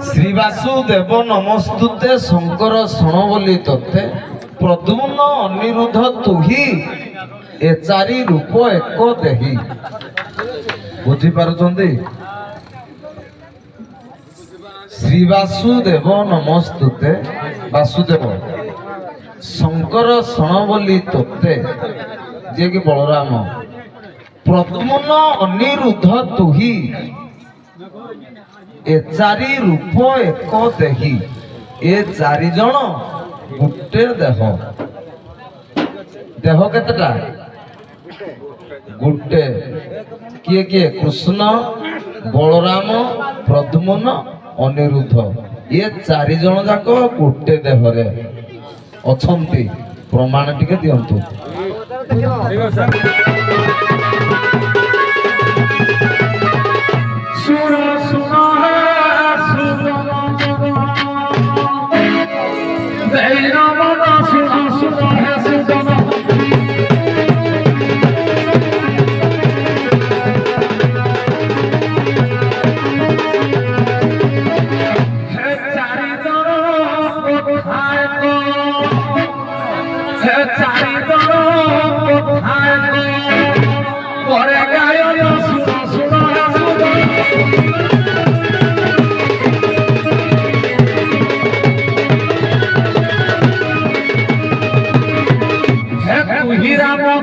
শ্রী বাসুদেব নমস্তুতে শঙ্কর শণ বলি তোতে প্রদ্যুম্ন অনিরুদ্ধ তুহি এ চারি রূপ এক দেহি। বুঝি পারুଛନ୍ତି? শ্রী বাসুদেব নমস্তুতে বাসুদেব শঙ্কর শণ বলি তোতে যে কি বলরাম প্রদ্যুম্ন অনিরুদ্ধ তুহি এ চারি রূপ এক দেহি। এ চারি জন গোটে দেহ। দেহ কেতেটা? গোটে। কিଏ କିଏ? କୃଷ୍ଣ, ବଳରାମ, ପ୍ରଦ୍ୟୁମ୍ନ, ଅନିରୁଦ୍ଧ। ଏ ଚାରି ଜଣ ଯାକ ଗୋଟେ ଦେହରେ ଅଛନ୍ତି। ପ୍ରମାଣ ଟିକେ ଦିଅନ୍ତୁ।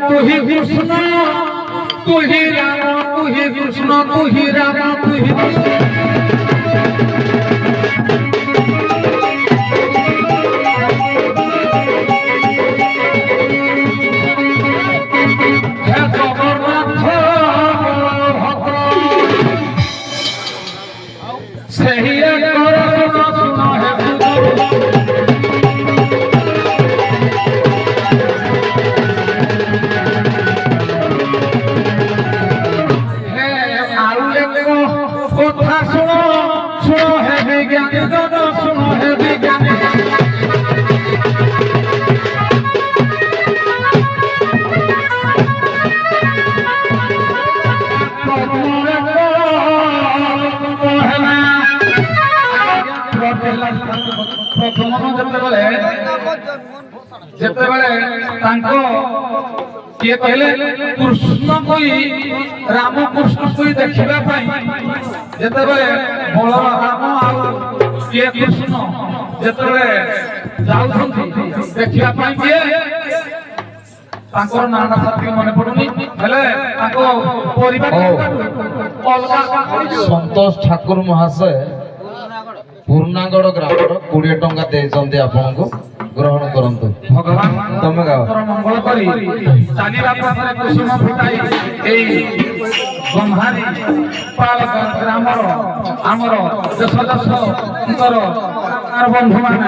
तू ही कृष्ण, तू ही राम, तू ही कृष्ण, तू ही राम, तू ही कृष्ण। किए कहले कृष्ण कोई राम कृष्ण कोई देखिबा पई जेतेबेले बलराम आ किए कृष्ण जेतेबेले जाउछंती देखिबा पई किए तांकर नाना साथी मने पडुनी हेले ताको परिवार अलगा संतोष ठाकुर महाशय पूर्णागढ़ ग्राम 20 टंका देइछंती आपनको ग्रहण करंतु। भगवान तमे गाओ मंगल करी चालीरा पाखरे कुसुम फुटाई एई गंभारी पालक ग्रामर आमर देश देशर आर बंधु माने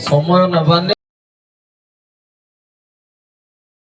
समय नबाने